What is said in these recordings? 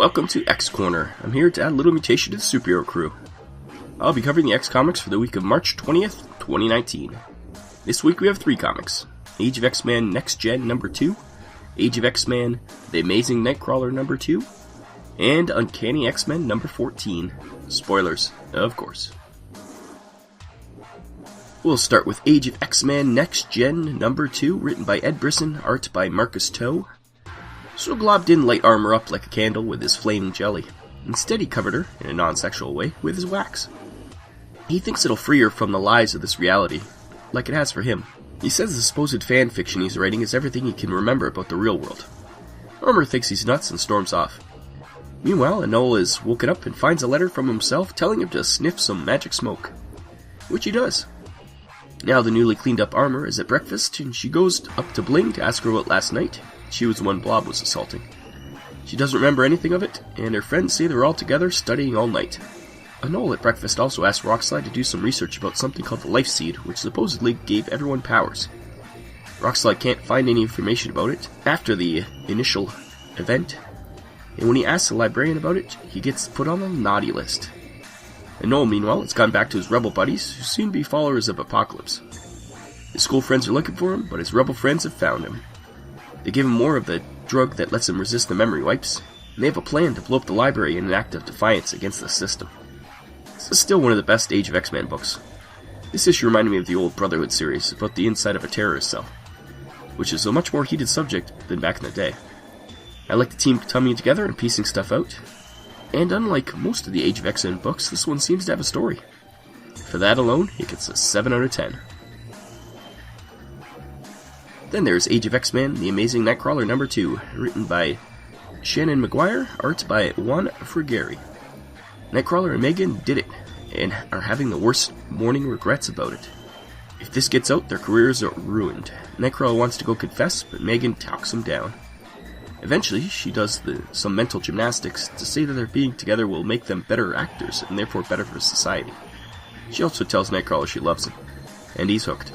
Welcome to X Corner. I'm here to add a little mutation to the superhero crew. I'll be covering the X comics for the week of March 20th, 2019. This week we have 3 comics. Age of X-Men Next Gen number 2, Age of X-Men The Amazing Nightcrawler number 2, and Uncanny X-Men number 14. Spoilers, of course. We'll start with Age of X-Men Next Gen number 2, written by Ed Brisson, art by Marcus Toe. So Glob didn't light armor up like a candle with his flaming jelly. Instead he covered her, in a non-sexual way, with his wax. He thinks it'll free her from the lies of this reality, like it has for him. He says the supposed fan fiction he's writing is everything he can remember about the real world. Armor thinks he's nuts and storms off. Meanwhile, Enola is woken up and finds a letter from himself telling him to sniff some magic smoke. Which he does. Now the newly cleaned up Armor is at breakfast, and she goes up to Bling to ask her about last night. She was the one Blob was assaulting. She doesn't remember anything of it, and her friends say they're all together studying all night. Enola at breakfast also asks Rockslide to do some research about something called the Life Seed, which supposedly gave everyone powers. Rockslide can't find any information about it after the initial event, and when he asks the librarian about it, he gets put on the naughty list. Enola, meanwhile, has gone back to his rebel buddies, who soon be followers of Apocalypse. His school friends are looking for him, but his rebel friends have found him. They give him more of the drug that lets him resist the memory wipes, and they have a plan to blow up the library in an act of defiance against the system. This is still one of the best Age of X-Men books. This issue reminded me of the old Brotherhood series about the inside of a terrorist cell, which is a much more heated subject than back in the day. I like the team coming together and piecing stuff out, and unlike most of the Age of X-Men books, this one seems to have a story. For that alone, it gets a 7 out of 10. Then there's Age of X-Men The Amazing Nightcrawler number 2, written by Shannon McGuire, art by Juan Frigeri. Nightcrawler and Megan did it, and are having the worst morning regrets about it. If this gets out, their careers are ruined. Nightcrawler wants to go confess, but Megan talks him down. Eventually, she does some mental gymnastics to say that their being together will make them better actors, and therefore better for society. She also tells Nightcrawler she loves him, and he's hooked.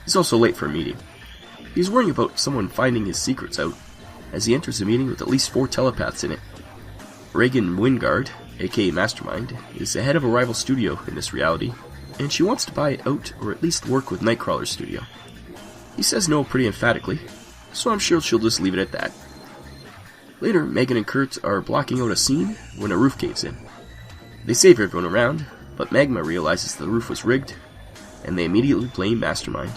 He's also late for a meeting. He's worrying about someone finding his secrets out, as he enters a meeting with at least 4 telepaths in it. Reagan Wingard, aka Mastermind, is the head of a rival studio in this reality, and she wants to buy it out or at least work with Nightcrawler's studio. He says no pretty emphatically, so I'm sure she'll just leave it at that. Later, Megan and Kurt are blocking out a scene when a roof caves in. They save everyone around, but Magma realizes the roof was rigged, and they immediately blame Mastermind.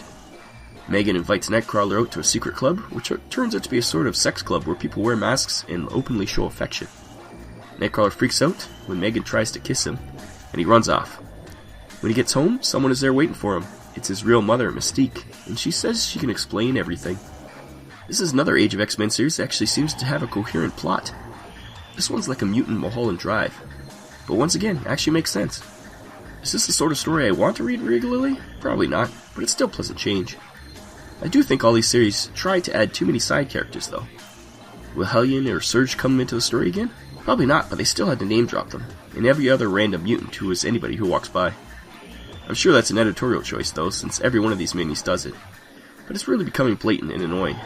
Megan invites Nightcrawler out to a secret club, which turns out to be a sort of sex club where people wear masks and openly show affection. Nightcrawler freaks out when Megan tries to kiss him, and he runs off. When he gets home, someone is there waiting for him. It's his real mother, Mystique, and she says she can explain everything. This is another Age of X-Men series that actually seems to have a coherent plot. This one's like a mutant Mulholland Drive, but once again, actually makes sense. Is this the sort of story I want to read regularly? Probably not, but it's still a pleasant change. I do think all these series try to add too many side characters, though. Will Hellion or Surge come into the story again? Probably not, but they still had to name drop them, and every other random mutant who is anybody who walks by. I'm sure that's an editorial choice, though, since every one of these minis does it. But it's really becoming blatant and annoying.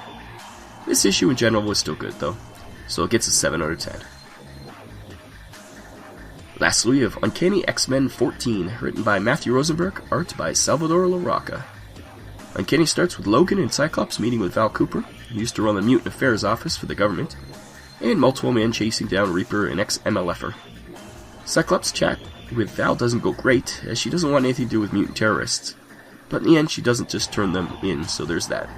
This issue in general was still good, though, so it gets a 7 out of 10. Lastly, we have Uncanny X-Men 14, written by Matthew Rosenberg, art by Salvador LaRocca. Uncanny starts with Logan and Cyclops meeting with Val Cooper, who used to run the Mutant Affairs office for the government, and multiple men chasing down Reaper and ex-MLFer. Cyclops' chat with Val doesn't go great, as she doesn't want anything to do with mutant terrorists, but in the end she doesn't just turn them in, so there's that.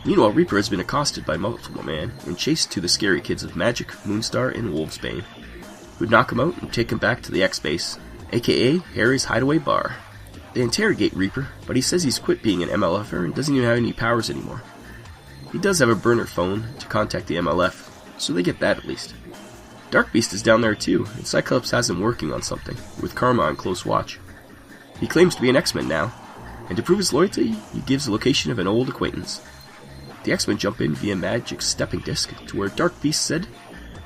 Meanwhile, Reaper has been accosted by multiple men and chased to the scary kids of Magic, Moonstar, and Wolfsbane, who'd knock him out and take him back to the X-Base, aka Harry's hideaway bar. They interrogate Reaper, but he says he's quit being an MLFer and doesn't even have any powers anymore. He does have a burner phone to contact the MLF, so they get that at least. Dark Beast is down there too, and Cyclops has him working on something, with Karma on close watch. He claims to be an X-Men now, and to prove his loyalty, he gives the location of an old acquaintance. The X-Men jump in via Magic's stepping disc to where Dark Beast said,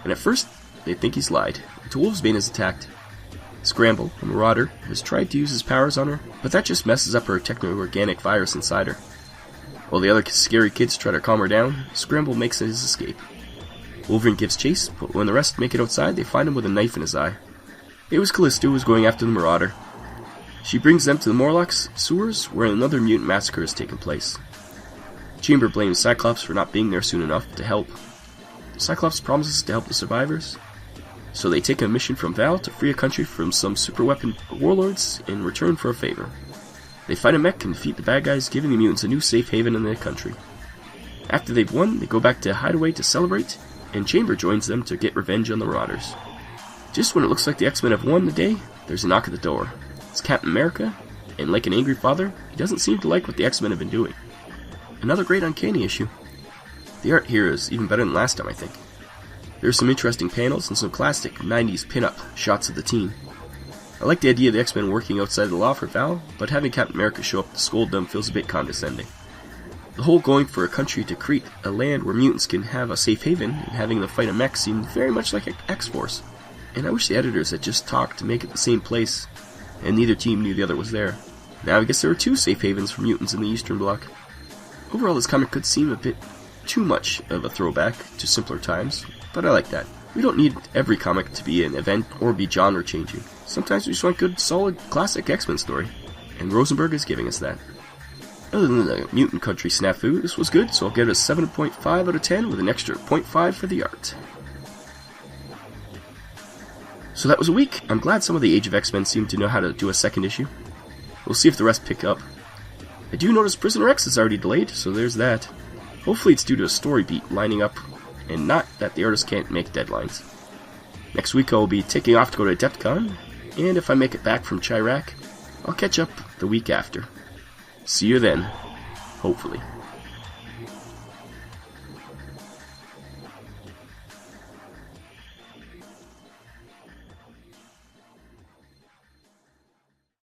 and at first, they think he's lied, until Wolfsbane is attacked. Scramble, a marauder, has tried to use his powers on her, but that just messes up her techno-organic virus inside her. While the other scary kids try to calm her down, Scramble makes his escape. Wolverine gives chase, but when the rest make it outside, they find him with a knife in his eye. It was Callisto who was going after the Marauder. She brings them to the Morlocks sewers, where another mutant massacre has taken place. Chamber blames Cyclops for not being there soon enough to help. Cyclops promises to help the survivors, so they take a mission from Val to free a country from some superweapon warlords in return for a favor. They fight a mech and defeat the bad guys, giving the mutants a new safe haven in their country. After they've won, they go back to Hideaway to celebrate, and Chamber joins them to get revenge on the Marauders. Just when it looks like the X-Men have won the day, there's a knock at the door. It's Captain America, and like an angry father, he doesn't seem to like what the X-Men have been doing. Another great Uncanny issue. The art here is even better than last time, I think. There's some interesting panels and some classic 90s pin-up shots of the team. I like the idea of the X-Men working outside the law for Val, but having Captain America show up to scold them feels a bit condescending. The whole going for a country to create a land where mutants can have a safe haven and having them fight a mech seemed very much like X-Force. And I wish the editors had just talked to make it the same place, and neither team knew the other was there. Now I guess there are two safe havens for mutants in the Eastern Bloc. Overall, this comic could seem a bit too much of a throwback to simpler times, but I like that. We don't need every comic to be an event or be genre changing. Sometimes we just want good, solid, classic X-Men story, and Rosenberg is giving us that. Other than the mutant country snafu, this was good, so I'll give it a 7.5 out of 10 with an extra 0.5 for the art. So that was a week. I'm glad some of the Age of X-Men seem to know how to do a second issue. We'll see if the rest pick up. I do notice Prisoner X is already delayed, so there's that. Hopefully it's due to a story beat lining up, and not that the artist can't make deadlines. Next week I'll be taking off to go to Adepticon, and if I make it back from Chirac, I'll catch up the week after. See you then, hopefully.